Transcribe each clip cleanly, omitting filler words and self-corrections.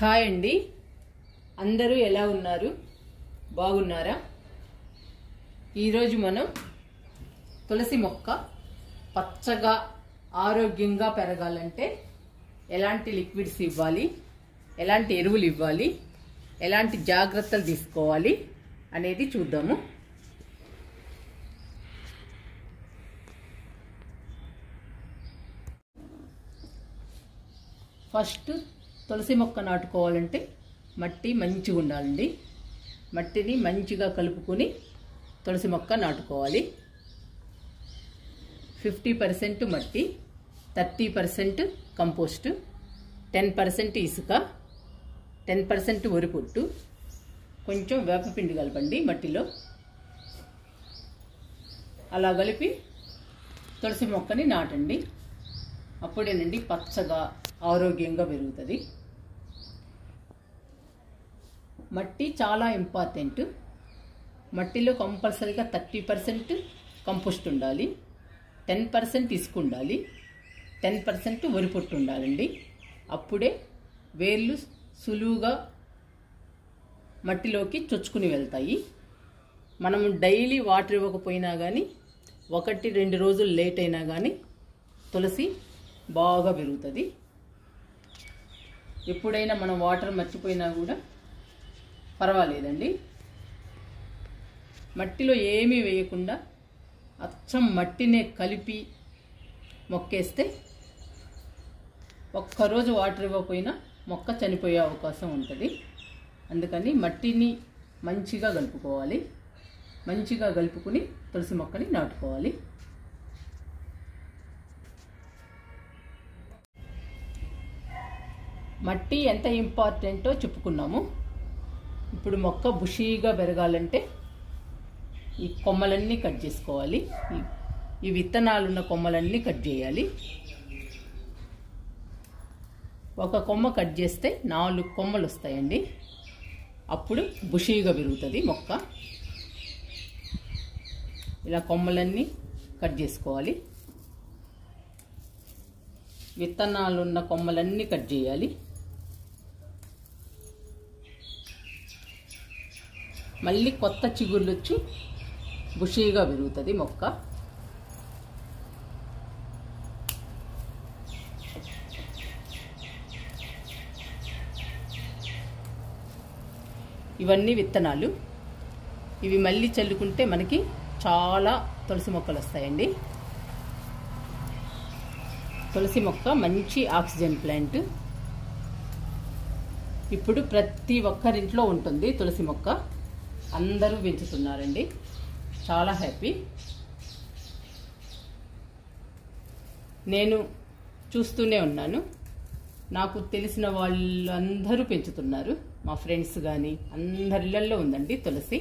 Hi అండి, అందరూ ఎలా ఉన్నారు? బాగున్నారా? ఈరోజు మనం తులసి మొక్క పచ్చగా ఆరోగ్యంగా పెరగాలంటే ఎలాంటి లిక్విడ్స్ ఇవ్వాలి, ఎలాంటి ఎరువులు ఇవ్వాలి, ఎలాంటి జాగ్రత్తలు తీసుకోవాలి అనేది చూద్దాము. ఫస్ట్ తులసి మొక్క నాటుకోవాలంటే మట్టి మంచిగా ఉండాలండి. మట్టిని మంచిగా కలుపుకొని తులసి మొక్క నాటుకోవాలి. 50% మట్టి, 30% కంపోస్ట్, 10% ఇసుక, 10% వరి పొట్టు, కొంచెం వేపపిండి కలపండి మట్టిలో. అలా కలిపి తులసి మొక్కని నాటండి. అప్పుడేనండి పచ్చగా ఆరోగ్యంగా పెరుగుతుంది. మట్టి చాలా ఇంపార్టెంట్. మట్టిలో కంపల్సరీగా 30% కంపోస్ట్ ఉండాలి, 10% ఇసుక ఉండాలి, 10% వరి పొట్టు ఉండాలండి. అప్పుడే వేర్లు సులువుగా మట్టిలోకి చొచ్చుకుని వెళ్తాయి. మనము డైలీ వాటర్ ఇవ్వకపోయినా కానీ 1-2 రోజులు లేట్ అయినా కానీ తులసి బాగా పెరుగుతుంది. ఎప్పుడైనా మనం వాటర్ మర్చిపోయినా కూడా పర్వాలేదండి. మట్టిలో ఏమీ వేయకుండా అచ్చం మట్టినే కలిపి మొక్కేస్తే ఒక్కరోజు వాటర్ ఇవ్వకపోయినా మొక్క చనిపోయే అవకాశం ఉంటుంది. అందుకని మట్టిని మంచిగా కలుపుకోవాలి. మంచిగా కలుపుకుని తులసి మొక్కని నాటుకోవాలి. మట్టి ఎంత ఇంపార్టెంటో చెప్పుకున్నాము. ఇప్పుడు మొక్క బుషీగా పెరగాలంటే ఈ కొమ్మలన్నీ కట్ చేసుకోవాలి. ఈ విత్తనాలున్న కొమ్మలన్నీ కట్ చేయాలి. ఒక కొమ్మ కట్ చేస్తే 4 కొమ్మలు వస్తాయండి. అప్పుడు బుషీగా పెరుగుతుంది మొక్క. ఇలా కొమ్మలన్నీ కట్ చేసుకోవాలి. విత్తనాలున్న కొమ్మలన్నీ కట్ చేయాలి. మళ్ళీ కొత్త చిగుర్లు వచ్చి బుషీగా పెరుగుతుంది మొక్క. ఇవన్నీ విత్తనాలు. ఇవి మళ్ళీ చల్లుకుంటే మనకి చాలా తులసి మొక్కలు వస్తాయండి. తులసి మొక్క మంచి ఆక్సిజన్ ప్లాంట్. ఇప్పుడు ప్రతి ఒక్కరింట్లో ఉంటుంది తులసి మొక్క. అందరూ పెంచుతున్నారండి. చాలా హ్యాపీ. నేను చూస్తూనే ఉన్నాను. నాకు తెలిసిన వాళ్ళందరూ పెంచుతున్నారు. మా ఫ్రెండ్స్ కానీ అందరిళ్ళల్లో ఉందండి తులసి.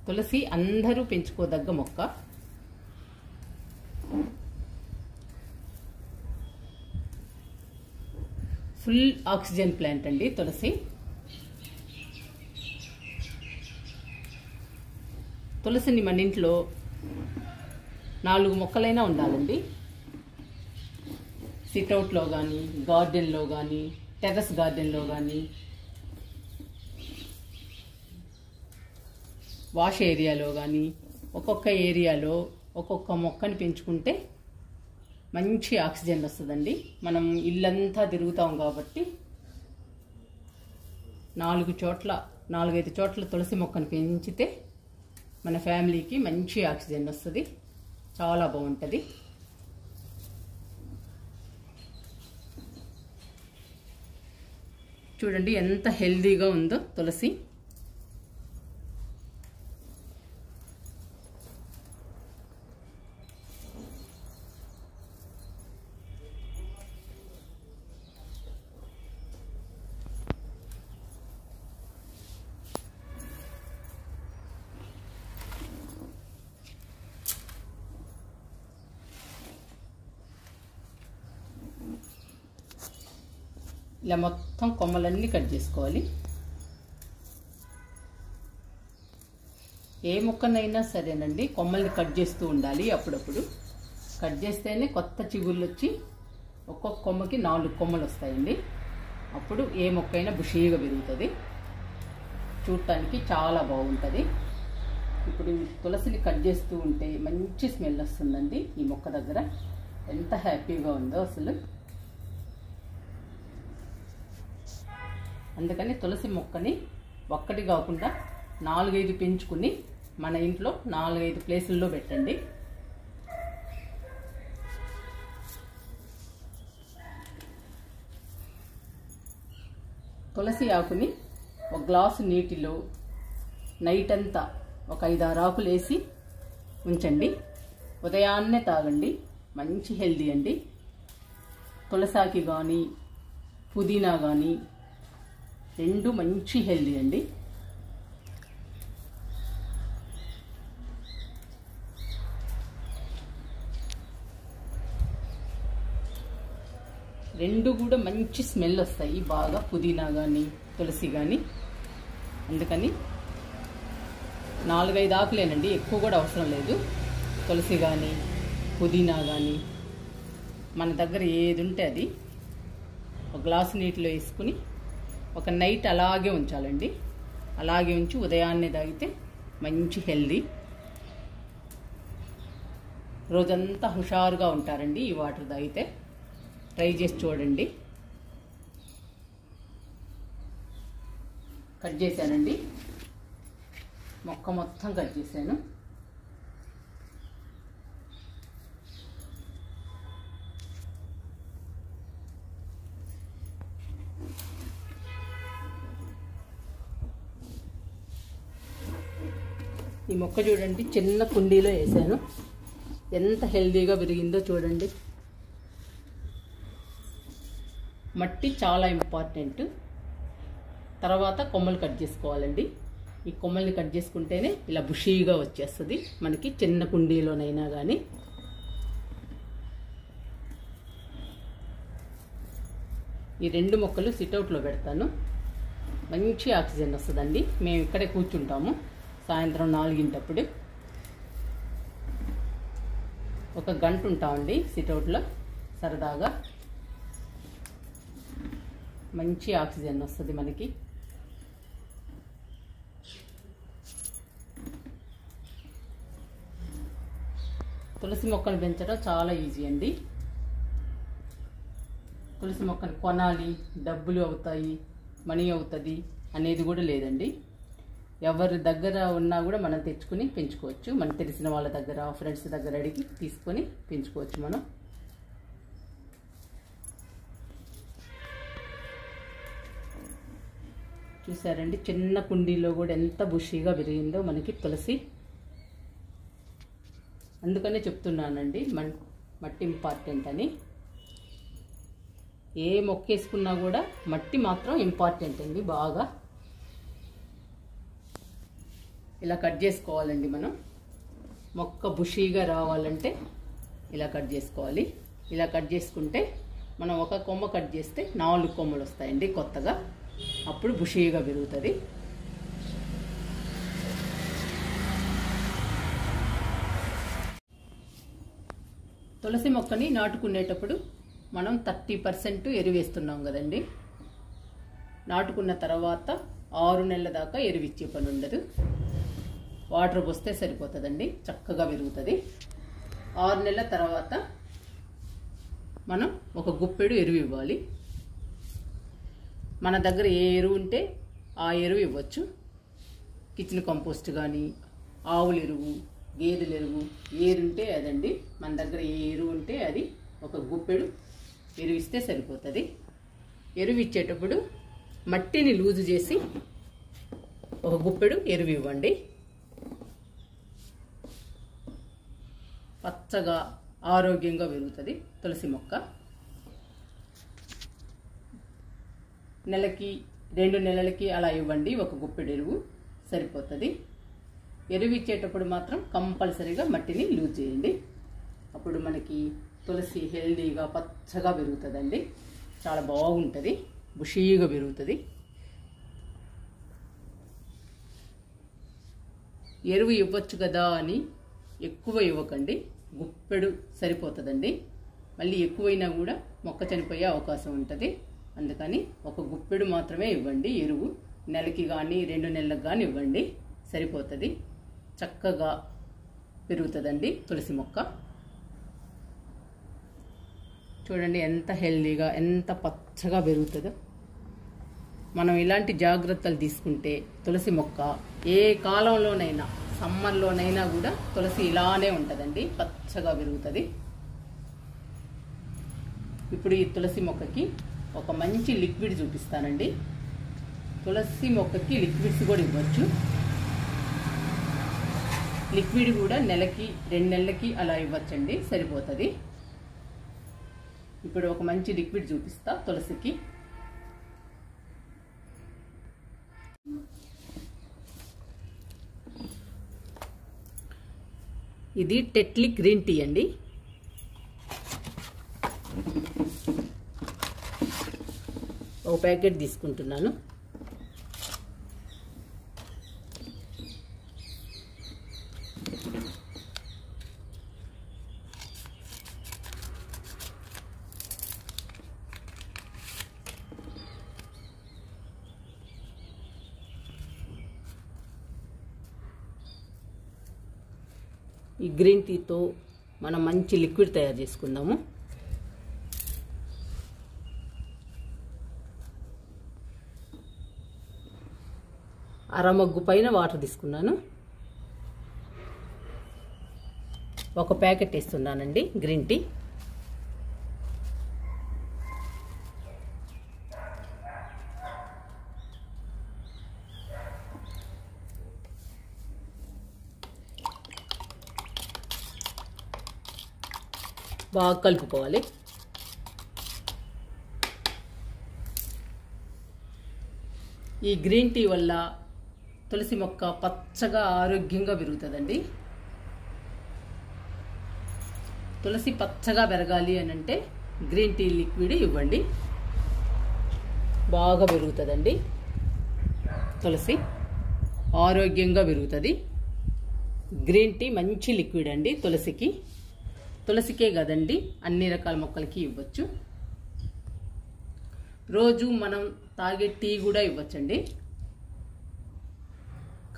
తులసి అందరూ పెంచుకోదగ్గ మొక్క. ఫుల్ ఆక్సిజన్ ప్లాంట్ అండి తులసి. తులసిని మన ఇంట్లో 4 మొక్కలైనా ఉండాలండి. సిట్అవుట్లో కానీ, గార్డెన్లో కానీ, టెర్రస్ గార్డెన్లో కానీ, వాష్ ఏరియాలో కానీ, ఒక్కొక్క ఏరియాలో ఒక్కొక్క మొక్కని పెంచుకుంటే మంచి ఆక్సిజన్ వస్తుందండి. మనం ఇల్లంతా తిరుగుతాం కాబట్టి 4-5 చోట్ల తులసి మొక్కను పెంచితే మన ఫ్యామిలీకి మంచి ఆక్సిజన్ వస్తుంది. చాలా బాగుంటుంది. చూడండి ఎంత హెల్దీగా ఉందో తులసి. ఇలా మొత్తం కొమ్మలన్నీ కట్ చేసుకోవాలి. ఏ మొక్కనైనా సరేనండి కొమ్మల్ని కట్ చేస్తూ ఉండాలి అప్పుడప్పుడు. కట్ చేస్తేనే కొత్త చిగుళ్ళు వచ్చి ఒక్కొక్క కొమ్మకి 4 కొమ్మలు వస్తాయండి. అప్పుడు ఏ మొక్కైనా బుషీగా పెరుగుతుంది, చూడటానికి చాలా బాగుంటుంది. ఇప్పుడు తులసిని కట్ చేస్తూ ఉంటే మంచి స్మెల్ వస్తుందండి. ఈ మొక్క దగ్గర ఎంత హ్యాపీగా ఉందో అసలు. అందుకని తులసి మొక్కని ఒక్కటి కాకుండా 4-5 పెంచుకుని మన ఇంట్లో 4-5 ప్లేసుల్లో పెట్టండి. తులసి ఆకుని ఒక గ్లాసు నీటిలో నైట్ అంతా ఒక 5-6 ఆకులు వేసి ఉంచండి. ఉదయాన్నే తాగండి, మంచి హెల్దీ అండి. తులసాకి కానీ పుదీనా కానీ రెండు మంచి హెల్దీ అండి. రెండు కూడా మంచి స్మెల్ వస్తాయి బాగా, పుదీనా కానీ తులసి కానీ. అందుకని 4-5 ఆకులేనండి, ఎక్కువ కూడా అవసరం లేదు. తులసి కానీ పుదీనా కానీ మన దగ్గర ఏది ఉంటే అది ఒక గ్లాసు నీటిలో వేసుకుని ఒక నైట్ అలాగే ఉంచాలండి. అలాగే ఉంచి ఉదయాన్నే తాగితే మంచి హెల్దీ. రోజంతా హుషారుగా ఉంటారండి ఈ వాటర్ తాగితే. ట్రై చేసి చూడండి. కట్ చేశానండి, మొక్క మొత్తం కట్ చేశాను. ఈ మొక్క చూడండి, చిన్న కుండీలో వేసాను, ఎంత హెల్దీగా పెరిగిందో చూడండి. మట్టి చాలా ఇంపార్టెంట్. తర్వాత కొమ్మలు కట్ చేసుకోవాలండి. ఈ కొమ్మల్ని కట్ చేసుకుంటేనే ఇలా బుషీగా వచ్చేస్తుంది మనకి, చిన్న కుండీలోనైనా కానీ. ఈ 2 మొక్కలు సిట్అవుట్లో పెడతాను, మంచి ఆక్సిజన్ వస్తుందండి. మేము ఇక్కడే కూర్చుంటాము సాయంత్రం 4 ఒక గంట ఉంటామండి సిట్అవుట్లో. సరదాగా మంచి ఆక్సిజన్ వస్తుంది మనకి. తులసి మొక్కను పెంచడం చాలా ఈజీ అండి. తులసి మొక్కను కొనాలి, డబ్బులు అవుతాయి, మనీ అవుతుంది అనేది కూడా లేదండి. ఎవరి దగ్గర ఉన్నా కూడా మనం తెచ్చుకుని పెంచుకోవచ్చు. మనకు తెలిసిన వాళ్ళ దగ్గర, ఫ్రెండ్స్ దగ్గర అడిగి తీసుకొని పెంచుకోవచ్చు మనం. చూసారండి, చిన్న కుండీలో కూడా ఎంత బుషీగా పెరిగిందో మనకి తులసి. అందుకనే చెప్తున్నానండి మట్టి ఇంపార్టెంట్ అని. ఏ మొక్క వేసుకున్నా కూడా మట్టి మాత్రం ఇంపార్టెంట్ అండి బాగా. ఇలా కట్ చేసుకోవాలండి మనం. మొక్క బుషీగా రావాలంటే ఇలా కట్ చేసుకోవాలి. ఇలా కట్ చేసుకుంటే మనం ఒక కొమ్మ కట్ చేస్తే 4 కొమ్మలు వస్తాయండి కొత్తగా. అప్పుడు బుషీగా పెరుగుతుంది. తులసి మొక్కని నాటుకునేటప్పుడు మనం 30% ఎరువు వేస్తున్నాం కదండి. నాటుకున్న తర్వాత 6 నెలల దాకా ఎరువు ఇచ్చే పని ఉండదు. వాటర్ పోస్తే సరిపోతుందండి, చక్కగా పెరుగుతుంది. 6 నెలల తర్వాత మనం ఒక గుప్పెడు ఎరువు ఇవ్వాలి. మన దగ్గర ఏ ఎరువు ఉంటే ఆ ఎరువు ఇవ్వచ్చు. కిచెన్ కంపోస్ట్ కానీ, ఆవుల ఎరువు, గేదెల ఎరువు, ఏది ఉంటే అదండి. మన దగ్గర ఏ ఎరువు ఉంటే అది ఒక గుప్పెడు ఎరువు ఇస్తే సరిపోతుంది. ఎరువు ఇచ్చేటప్పుడు మట్టిని లూజు చేసి ఒక గుప్పెడు ఎరువు ఇవ్వండి. పచ్చగా ఆరోగ్యంగా పెరుగుతుంది తులసి మొక్క. నెలకి 2 నెలలకి అలా ఇవ్వండి, ఒక గుప్పెడు ఎరువు సరిపోతుంది. ఎరువు ఇచ్చేటప్పుడు మాత్రం కంపల్సరీగా మట్టిని లూజ్ చేయండి. అప్పుడు మనకి తులసి హెల్దీగా పచ్చగా పెరుగుతుందండి. చాలా బాగుంటుంది, బుషీగా పెరుగుతుంది. ఎరువు ఇవ్వచ్చు కదా అని ఎక్కువ ఇవ్వకండి, గుప్పెడు సరిపోతుందండి. మళ్ళీ ఎక్కువైనా కూడా మొక్క చనిపోయే అవకాశం ఉంటుంది. అందుకని ఒక గుప్పెడు మాత్రమే ఇవ్వండి ఎరువు. నెలకి కానీ 2 నెలలకు కానీ ఇవ్వండి, సరిపోతుంది. చక్కగా పెరుగుతుందండి తులసి మొక్క. చూడండి ఎంత హెల్దీగా, ఎంత పచ్చగా పెరుగుతుందో. మనం ఇలాంటి జాగ్రత్తలు తీసుకుంటే తులసి మొక్క ఏ కాలంలోనైనా, సమ్మర్లోనైనా కూడా తులసి ఇలానే ఉంటుందండి, పచ్చగా పెరుగుతుంది. ఇప్పుడు ఈ తులసి మొక్కకి ఒక మంచి లిక్విడ్ చూపిస్తానండి. తులసి మొక్కకి లిక్విడ్స్ కూడా ఇవ్వచ్చు. లిక్విడ్ కూడా నెలకి 2 నెలలకి అలా ఇవ్వచ్చండి, సరిపోతుంది. ఇప్పుడు ఒక మంచి లిక్విడ్ చూపిస్తా తులసికి. ఇది టెట్లీ గ్రీన్ టీ అండి. ఒక ప్యాకెట్ తీసుకుంటున్నాను. ఈ గ్రీన్ టీతో మనం మంచి లిక్విడ్ తయారు చేసుకుందాము. అరమగ్గు పైన వాటర్ తీసుకున్నాను. ఒక ప్యాకెట్ వేస్తున్నానండి గ్రీన్ టీ. బాగా కలుపుకోవాలి. ఈ గ్రీన్ టీ వల్ల తులసి మొక్క పచ్చగా ఆరోగ్యంగా పెరుగుతుందండి. తులసి పచ్చగా పెరగాలి అని అంటే గ్రీన్ టీ లిక్విడ్ ఇవ్వండి, బాగా పెరుగుతుందండి. తులసి ఆరోగ్యంగా పెరుగుతుంది. గ్రీన్ టీ మంచి లిక్విడ్ అండి తులసికి. తులసికే కదండి, అన్ని రకాల మొక్కలకి ఇవ్వచ్చు. రోజు మనం తాగే టీ కూడా ఇవ్వచ్చండి.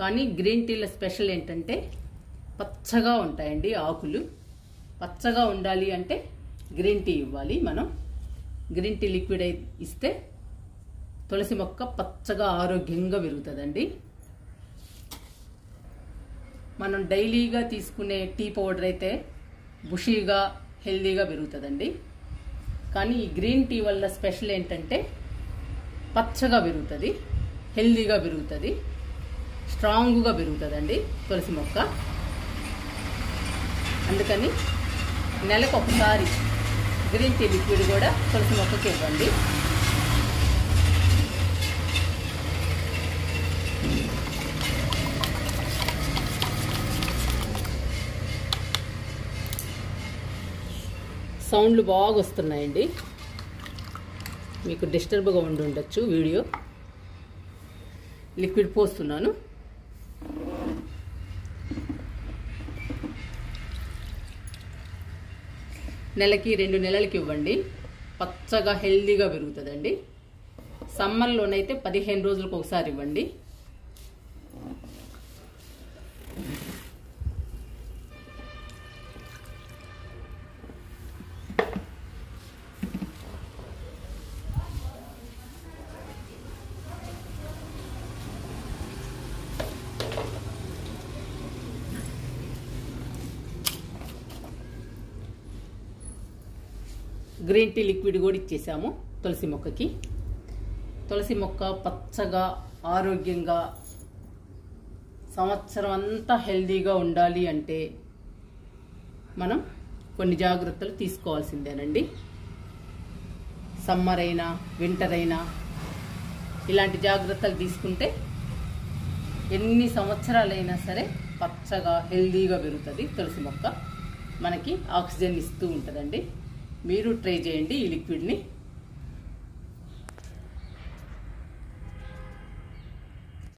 కానీ గ్రీన్ టీల స్పెషల్ ఏంటంటే పచ్చగా ఉంటాయండి ఆకులు. పచ్చగా ఉండాలి అంటే గ్రీన్ టీ ఇవ్వాలి మనం. గ్రీన్ టీ లిక్విడ్ ఇస్తే తులసి మొక్క పచ్చగా ఆరోగ్యంగా పెరుగుతుందండి. మనం డైలీగా తీసుకునే టీ పౌడర్ అయితే బుషీగా హెల్దీగా పెరుగుతుందండి. కానీ ఈ గ్రీన్ టీ వల్ల స్పెషల్ ఏంటంటే పచ్చగా పెరుగుతుంది, హెల్దీగా పెరుగుతుంది, స్ట్రాంగ్గా పెరుగుతుందండి తులసి మొక్క. అందుకని నెలకు ఒకసారి గ్రీన్ టీ లిక్విడ్ కూడా తులసి మొక్కకి ఇవ్వండి. సౌండ్లు బాగా వస్తున్నాయండి, మీకు డిస్టర్బ్గా ఉండి ఉండొచ్చు వీడియో. లిక్విడ్ పోస్తున్నాను. నెలకి 2 నెలలకి ఇవ్వండి, పచ్చగా హెల్దీగా పెరుగుతుందండి. సమ్మర్లోనైతే 15 రోజులకు ఒకసారి ఇవ్వండి. గ్రీన్ టీ లిక్విడ్ కూడా ఇచ్చేసాము తులసి మొక్కకి. తులసి మొక్క పచ్చగా ఆరోగ్యంగా సంవత్సరం అంతా హెల్దీగా ఉండాలి అంటే మనం కొన్ని జాగ్రత్తలు తీసుకోవాల్సిందేనండి. సమ్మర్ అయినా వింటర్ అయినా ఇలాంటి జాగ్రత్తలు తీసుకుంటే ఎన్ని సంవత్సరాలైనా సరే పచ్చగా హెల్దీగా పెరుగుతుంది తులసి మొక్క. మనకి ఆక్సిజన్ ఇస్తూ ఉంటుందండి. మీరు ట్రై చేయండి ఈ లిక్విడ్ని.